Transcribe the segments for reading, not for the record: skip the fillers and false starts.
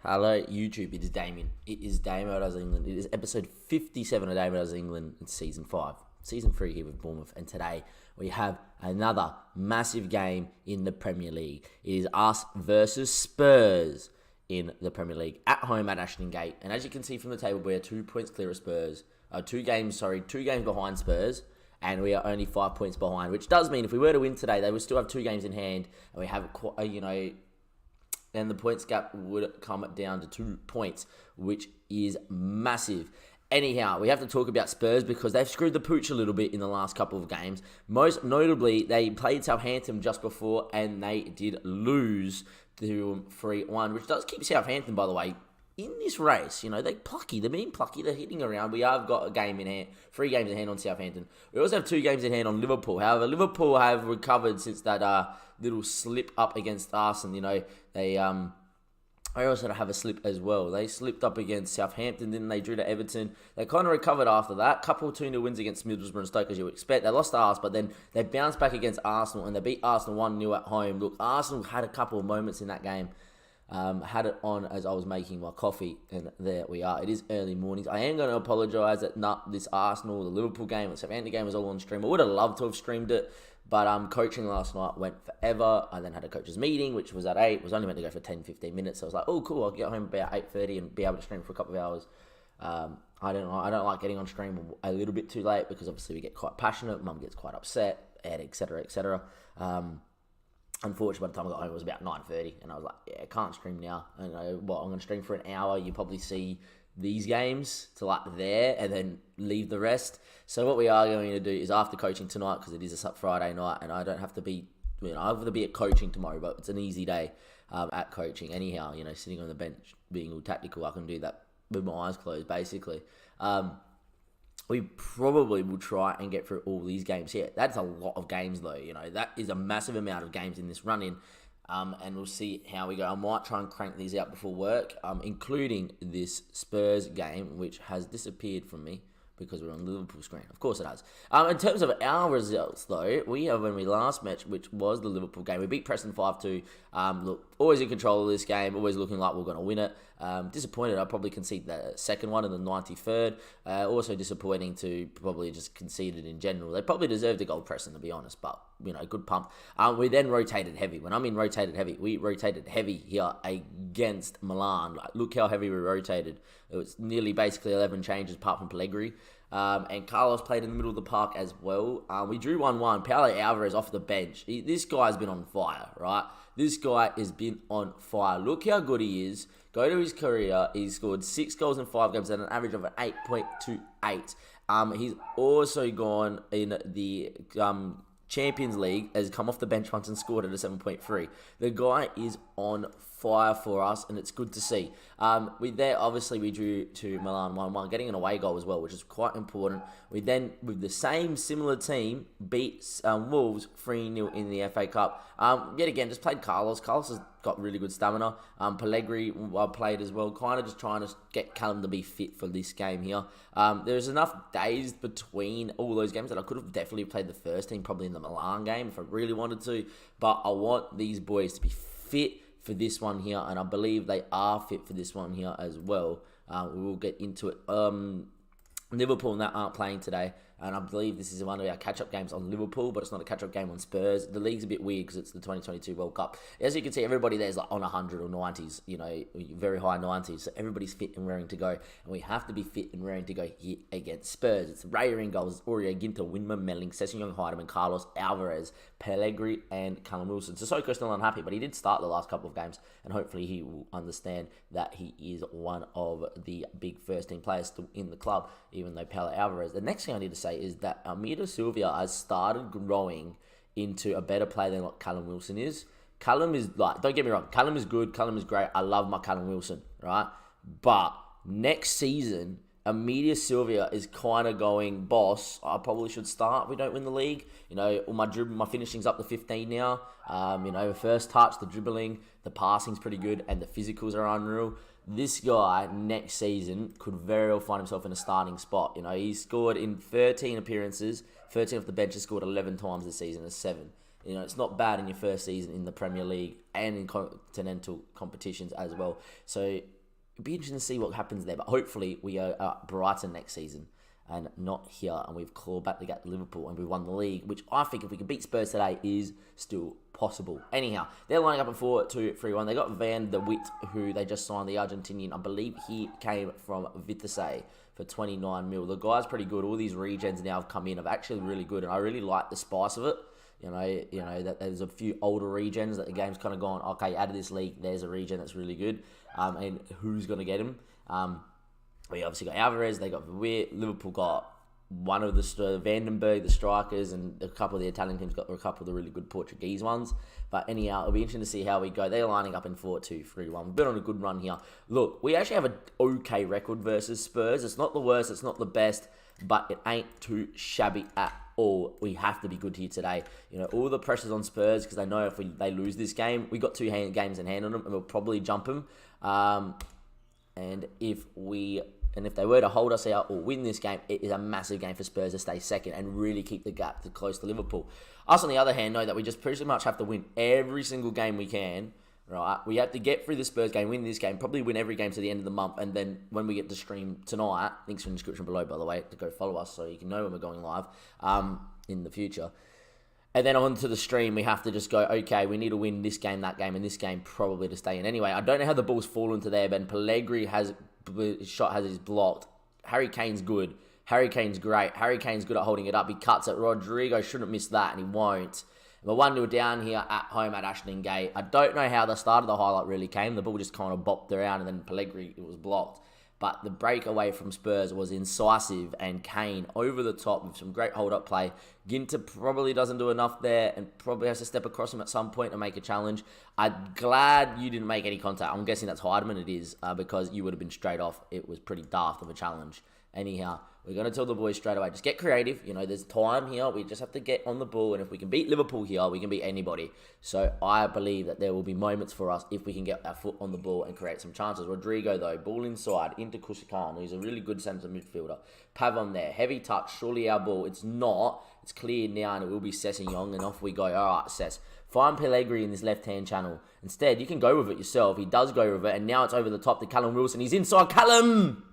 Hello, YouTube. It is Damien. It is DAMMO Does England. It is episode 57 of DAMMO Does England. It's season 5. Season 3 here with Bournemouth. And today we have another massive game in the Premier League. It is us versus Spurs in the Premier League at home at Ashton Gate. And as you can see from the table, we are 2 points clear of Spurs. 2 games behind Spurs. And we are only 5 points behind, which does mean if we were to win today, they would still have 2 games in hand. And we have, and the points gap would come down to 2 points, which is massive. Anyhow, we have to talk about Spurs because they've screwed the pooch a little bit in the last couple of games. Most notably, they played Southampton just before and they did lose to 3-1, which does keep Southampton, by the way, in this race. They're plucky. They're being plucky. They're hitting around. We have got a game in hand, 3 games in hand on Southampton. We also have 2 games in hand on Liverpool. However, Liverpool have recovered since that little slip up against Arsenal. I also have a slip as well. They slipped up against Southampton, didn't they? Drew to Everton. They kind of recovered after that. Couple 2-0 wins against Middlesbrough and Stoke, as you would expect. They lost to Arsenal, but then they bounced back against Arsenal, and they beat Arsenal 1-0 at home. Look, Arsenal had a couple of moments in that game. Had it on as I was making my coffee, and there we are. It is early mornings. I am going to apologise that this Arsenal, the Liverpool game, the Southampton game was all on stream. I would have loved to have streamed it, but coaching last night went forever. I then had a coach's meeting, which was at 8. It was only meant to go for 10-15 minutes. So I was like, oh, cool, I'll get home about 8:30 and be able to stream for a couple of hours. I don't like getting on stream a little bit too late because obviously we get quite passionate. Mum gets quite upset, etc., etc. Unfortunately, by the time I got home, it was about 9:30, and I was like, yeah, I can't stream now. I'm going to stream for an hour. You probably see these games to there and then leave the rest. So what we are going to do is after coaching tonight, because it is a Friday night, and I don't have to be, I have to be at coaching tomorrow, but it's an easy day at coaching. Anyhow, sitting on the bench, being all tactical, I can do that with my eyes closed, basically. We probably will try and get through all these games here. That's a lot of games, though. That is a massive amount of games in this run-in. And we'll see how we go. I might try and crank these out before work, including this Spurs game, which has disappeared from me because we're on the Liverpool screen. Of course it has. In terms of our results, though, we have when we last matched, which was the Liverpool game. We beat Preston 5-2. Look, always in control of this game, always looking like we're going to win it. Disappointed I probably conceded the second one in the 93rd. Also disappointing to probably just concede it in general. They probably deserved a goal, Preston, to be honest, but, good pump. We then rotated heavy. When I mean rotated heavy, we rotated heavy here against Milan. Look how heavy we rotated. It was nearly basically 11 changes apart from Pellegrini. And Carlos played in the middle of the park as well. We drew 1-1. Paulo Alvarez off the bench. This guy's been on fire, right? This guy has been on fire. Look how good he is. Go to his career. He's scored 6 goals in 5 games at an average of an 8.28. He's also gone in the Champions League, has come off the bench once and scored at a 7.3. The guy is on fire for us, and it's good to see. We drew to Milan 1-1, getting an away goal as well, which is quite important. We then, with the same similar team, beat Wolves 3-0 in the FA Cup. Yet again, just played Carlos. Carlos has got really good stamina. Pellegrini played as well, kind of just trying to get Callum to be fit for this game here. There's enough days between all those games that I could have definitely played the first team, probably in the Milan game if I really wanted to, but I want these boys to be fit for this one here, and I believe they are fit for this one here as well. We will get into it. Liverpool and that aren't playing today, and I believe this is one of our catch-up games on Liverpool, but it's not a catch-up game on Spurs. The league's a bit weird because it's the 2022 World Cup. As you can see, everybody there's like on 100 or 90s, very high 90s, so everybody's fit and raring to go, and we have to be fit and raring to go here against Spurs. It's Rayer in goals, it's Aurier, Ginter, Winman, Melling, Sessegnon, Heidemann, Carlos, Alvarez, Pellegrini, and Callum Wilson. Sissoko's still unhappy, but he did start the last couple of games, and hopefully he will understand that he is one of the big first-team players still in the club, even though Paulo Alvarez. The next thing I need to say is that Almeida Silva has started growing into a better player than what Callum Wilson is. Callum is don't get me wrong, Callum is good, Callum is great. I love my Callum Wilson, right? But next season, Almeida Silva is kind of going, boss, I probably should start if we don't win the league. All my finishing's up to 15 now. The first touch, the dribbling, the passing's pretty good, and the physicals are unreal. This guy next season could very well find himself in a starting spot. He's scored in 13 appearances, 13 off the bench, has scored 11 times this season, as 7. You know, it's not bad in your first season in the Premier League and in continental competitions as well. So it'd be interesting to see what happens there. But hopefully we are at Brighton next season and not here, and we've clawed back to get Liverpool and we won the league, which I think if we can beat Spurs today is still possible. Anyhow, they're lining up in 4-2-3-1. They got Van der Witt, who they just signed, the Argentinian. I believe he came from Vitesse for 29 mil. The guy's pretty good. All these regens now have come in are actually really good, and I really like the spice of it. You know that there's a few older regens that the game's kind of gone, okay, out of this league, there's a regen that's really good, and who's going to get him? We obviously got Alvarez, they got Witt, Liverpool got one of the Vandenberg, the strikers, and a couple of the Italian teams got a couple of the really good Portuguese ones. But anyhow, it'll be interesting to see how we go. They're lining up in 4-2-3-1. We've been on a good run here. Look, we actually have an okay record versus Spurs. It's not the worst, it's not the best, but it ain't too shabby at all. We have to be good here today. You know, all the pressure's on Spurs because they know if they lose this game, we got 2 games in hand on them, and we'll probably jump them. And if they were to hold us out or win this game, it is a massive game for Spurs to stay second and really keep the gap to close to Liverpool. Us, on the other hand, know that we just pretty much have to win every single game we can, right? We have to get through the Spurs game, win this game, probably win every game to the end of the month, and then when we get to stream tonight, links in the description below, by the way, to go follow us so you can know when we're going live in the future. And then on to the stream, we have to just go, okay, we need to win this game, that game, and this game probably to stay in. Anyway, I don't know how the ball's fallen to there, but Pellegrini his shot is blocked. Harry Kane's good. Harry Kane's great. Harry Kane's good at holding it up. He cuts it. Rodrigo shouldn't miss that, and he won't. And we're 1-0 down here at home at Ashton Gate. I don't know how the start of the highlight really came. The ball just kind of bopped around, and then Pellegrini, it was blocked. But the breakaway from Spurs was incisive, and Kane over the top with some great hold-up play. Ginter probably doesn't do enough there and probably has to step across him at some point and make a challenge. I'm glad you didn't make any contact. I'm guessing that's Heidemann it is because you would have been straight off. It was pretty daft of a challenge. Anyhow, we're going to tell the boys straight away, just get creative. You know, there's time here. We just have to get on the ball. And if we can beat Liverpool here, we can beat anybody. So I believe that there will be moments for us if we can get our foot on the ball and create some chances. Rodrigo, though, ball inside into Kusakan, who's a really good centre midfielder. Pavon there, heavy touch, surely our ball. It's not. It's clear now, and it will be Sessegnon, and off we go. All right, Sess. Find Pellegrini in this left-hand channel. Instead, you can go with it yourself. He does go with it, and now it's over the top to Callum Wilson. He's inside. Callum!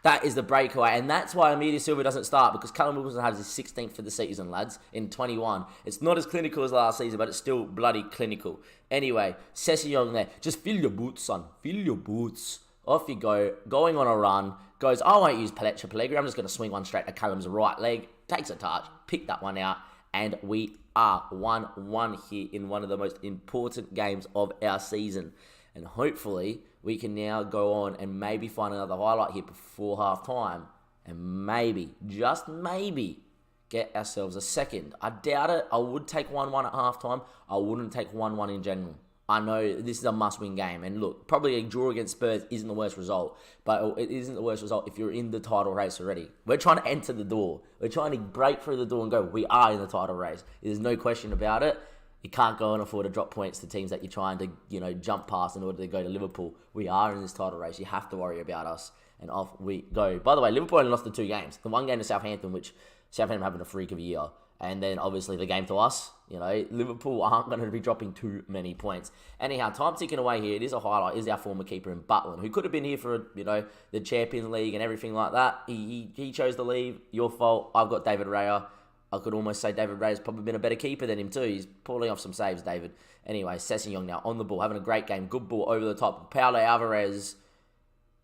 That is the breakaway, and that's why Amelia Silva doesn't start, because Callum Wilson has his 16th for the season, lads, in 21. It's not as clinical as last season, but it's still bloody clinical. Anyway, Sessegnon there. Just fill your boots, son. Fill your boots. Off you go. Going on a run. Goes, I won't use Pellegrini. I'm just going to swing one straight to Callum's right leg. Takes a touch. Pick that one out. And we are 1-1 here in one of the most important games of our season. And hopefully, we can now go on and maybe find another highlight here before half-time. And maybe, just maybe, get ourselves a second. I doubt it. I would take 1-1 at half-time. I wouldn't take 1-1 in general. I know this is a must-win game. And look, probably a draw against Spurs isn't the worst result. But it isn't the worst result if you're in the title race already. We're trying to enter the door. We're trying to break through the door and go, we are in the title race. There's no question about it. You can't go and afford to drop points to teams that you're trying to, jump past in order to go to Liverpool. We are in this title race. You have to worry about us. And off we go. By the way, Liverpool only lost the 2 games. The one game to Southampton, which Southampton having a freak of a year. And then, obviously, the game to us. Liverpool aren't going to be dropping too many points. Anyhow, time ticking away here. It is a highlight. It is our former keeper in Butland, who could have been here for, the Champions League and everything like that. He chose to leave. Your fault. I've got David Raya. I could almost say David Ray's probably been a better keeper than him too. He's pulling off some saves, David. Anyway, Sessegnon now on the ball, having a great game. Good ball over the top. Paulo Alvarez.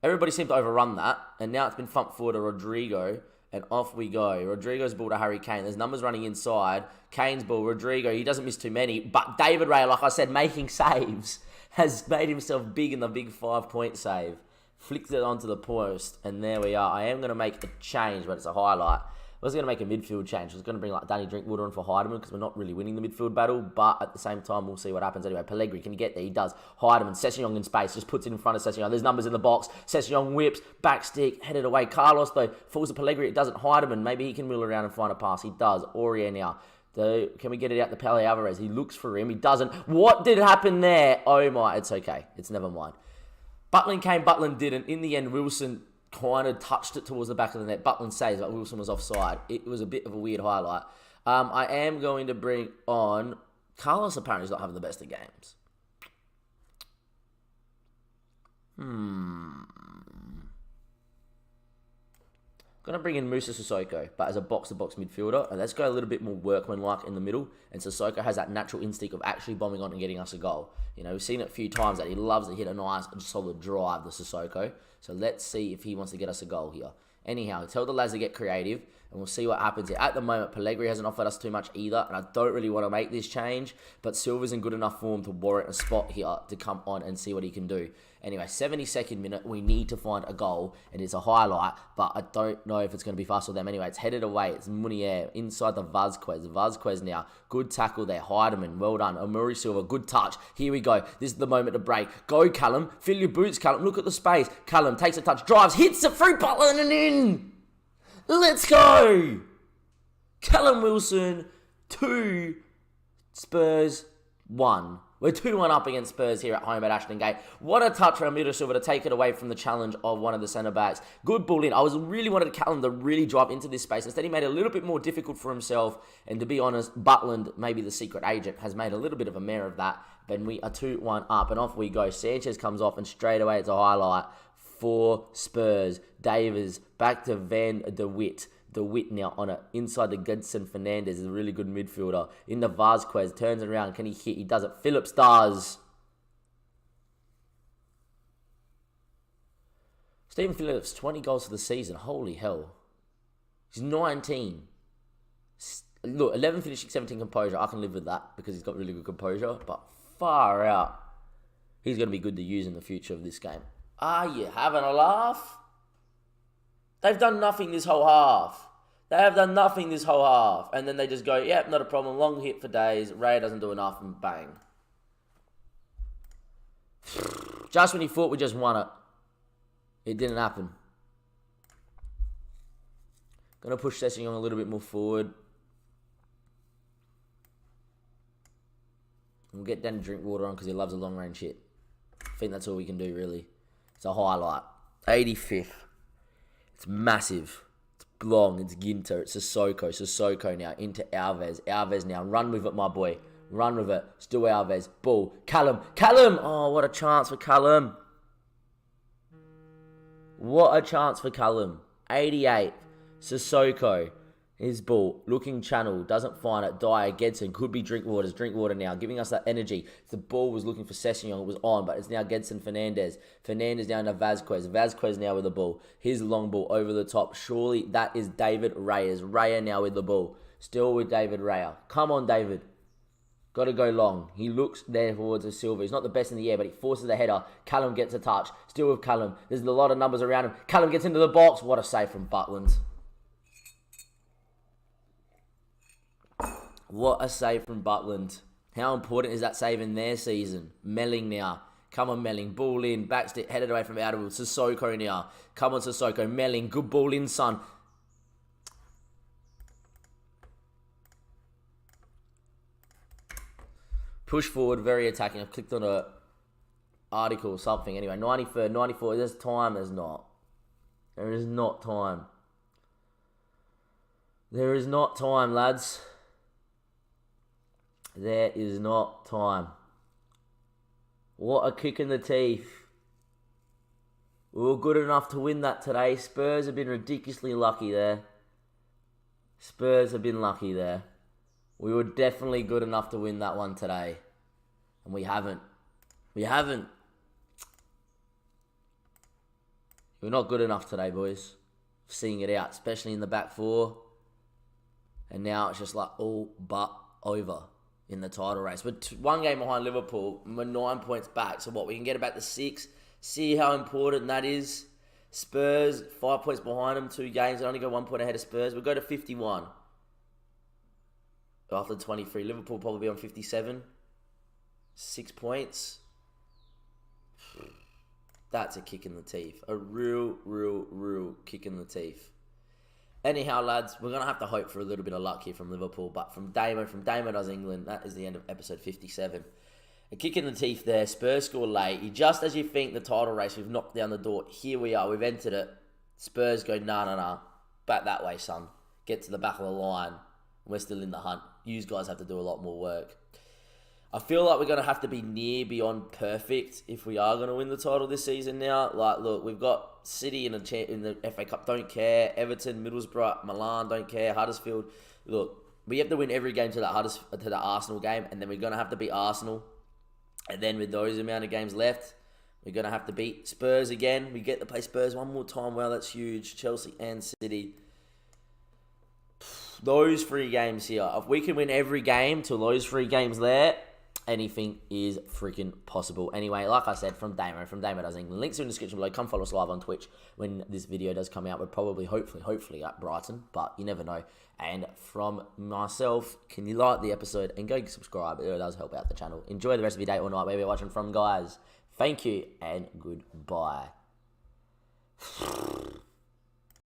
Everybody seemed to overrun that. And now it's been thumped forward to Rodrigo. And off we go. Rodrigo's ball to Harry Kane. There's numbers running inside. Kane's ball. Rodrigo, he doesn't miss too many. But David Ray, like I said, making saves, has made himself big in the big 5-point save. Flicked it onto the post. And there we are. I am going to make a change, but it's a highlight. I was going to make a midfield change. I was going to bring Danny Drinkwater on for Heidemann because we're not really winning the midfield battle. But at the same time, we'll see what happens. Anyway, Pellegrini, can he get there? He does. Heidemann, Sessegnon in space, just puts it in front of Sessegnon. There's numbers in the box. Sessegnon whips, back stick, headed away. Carlos, though, falls to Pellegrini. It doesn't. Heidemann, maybe he can wheel around and find a pass. He does. Aurier now. Can we get it out to Paulo Alvarez? He looks for him. He doesn't. What did happen there? Oh my, it's okay. It's never mind. Butland came, Butland didn't. In the end, Wilson kind of touched it towards the back of the net. Butland saves, but Wilson was offside. It was a bit of a weird highlight. I am going to bring on... Carlos apparently is not having the best of games. Going to bring in Musa Sissoko, but as a box-to-box midfielder. And let's go a little bit more workmanlike in the middle. And Sissoko has that natural instinct of actually bombing on and getting us a goal. You know, we've seen it a few times that he loves to hit a nice, solid drive, the Sissoko. So let's see if he wants to get us a goal here. Anyhow, tell the lads to get creative, and we'll see what happens here. At the moment, Pellegrini hasn't offered us too much either, and I don't really want to make this change, but Silva's in good enough form to warrant a spot here to come on and see what he can do. Anyway, 72nd minute, we need to find a goal, and it's a highlight, but I don't know if it's going to be fast for them. Anyway, it's headed away. It's Munier inside the Vazquez. Vazquez now. Good tackle there. Heidemann, well done. Amuri Silva, good touch. Here we go. This is the moment to break. Go, Callum. Fill your boots, Callum. Look at the space. Callum takes a touch, drives, hits it through Butland and in. Let's go! Callum Wilson, 2, Spurs, 1. We're 2-1 up against Spurs here at home at Ashton Gate. What a touch from Amiri Silva to take it away from the challenge of one of the centre-backs. Good ball in. I was really wanted Callum to really drive into this space. Instead, he made it a little bit more difficult for himself. And to be honest, Butland, maybe the secret agent, has made a little bit of a mare of that. But we are 2-1 up, and off we go. Sanchez comes off, and straight away it's a highlight for Spurs. Davies back to Van de Witt. De Witt now on it. Inside the Gedson Fernandez is a really good midfielder. In the Vazquez. Turns it around. Can he hit? He does it. Phillips does. Stephen Phillips, 20 goals for the season. Holy hell. He's 19. Look, 11 finishing, 17 composure. I can live with that because he's got really good composure. But far out. He's going to be good to use in the future of this game. Are you having a laugh? They've done nothing this whole half. They have done nothing this whole half. And then they just go, yep, not a problem. Long hit for days. Ray doesn't do enough and bang. Just when you thought we just won it, it didn't happen. Going to push Sessegnon a little bit more forward. We'll get Dan to drink water on because he loves a long range hit. I think that's all we can do, really. It's a highlight. 85th. It's massive. It's long. It's Ginter. It's Sissoko. Sissoko now into Alves. Alves now. Run with it, my boy. Run with it. Still Alves. Ball. Callum. Callum! Oh, what a chance for Callum. What a chance for Callum. 88. Sissoko. His ball. Looking channel. Doesn't find it. Dyer. Gedson. Could be Drinkwaters. Drinkwater now. Giving us that energy. The ball was looking for Sessegnon. It was on. But it's now Gedson Fernandez. Fernandez down to Vazquez. Vazquez now with the ball. His long ball over the top. Surely that is David Reyes. Raya now with the ball. Still with David Raya. Come on, David. Got to go long. He looks there towards the Silva. He's not the best in the air, but he forces a header. Callum gets a touch. Still with Callum. There's a lot of numbers around him. Callum gets into the box. What a save from Butland. What a save from Butland. How important is that save in their season? Melling now. Come on, Melling. Ball in. Backstick. Headed away from Outerwood. Sissoko now. Come on, Sissoko. Melling. Good ball in, son. Push forward. Very attacking. I've clicked on a article or something. Anyway, 93rd, 94. There's time. There's not. There is not time. There is not time, lads. There is not time. What a kick in the teeth. We were good enough to win that today. Spurs have been ridiculously lucky there. Spurs have been lucky there. We were definitely good enough to win that one today. And we haven't. We haven't. We're not good enough today, boys. Seeing it out, especially in the back four. And now it's just like all but over in the title race. We're one game behind Liverpool. We're 9 points back. So what, we can get about the 6. See how important that is. Spurs, 5 points behind them. 2 games. They only go 1 point ahead of Spurs. We'll go to 51. After 23. Liverpool probably be on 57. 6 points. That's a kick in the teeth. A real kick in the teeth. Anyhow, lads, we're going to have to hope for a little bit of luck here from Liverpool. But from Dammo does England, that is the end of episode 57. A kick in the teeth there. Spurs score late. Just as you think the title race, we've knocked down the door. Here we are. We've entered it. Spurs go, nah. Back that way, son. Get to the back of the line. We're still in the hunt. You guys have to do a lot more work. I feel like we're going to have to be near beyond perfect if we are going to win the title this season now. Like, look, we've got City in the FA Cup, don't care. Everton, Middlesbrough, Milan, don't care. Huddersfield. Look, we have to win every game to the Arsenal game, and then we're going to have to beat Arsenal. And then with those amount of games left, we're going to have to beat Spurs again. We get to play Spurs one more time. Well, that's huge. Chelsea and City. Those 3 games here. If we can win every game till those 3 games there, anything is freaking possible. Anyway, like I said, from DAMMO does England. Links are in the description below. Come follow us live on Twitch when this video does come out. We're probably, hopefully at Brighton, but you never know. And from myself, can you like the episode and go subscribe? It does help out the channel. Enjoy the rest of your day or night, wherever you're watching from, guys. Thank you and goodbye.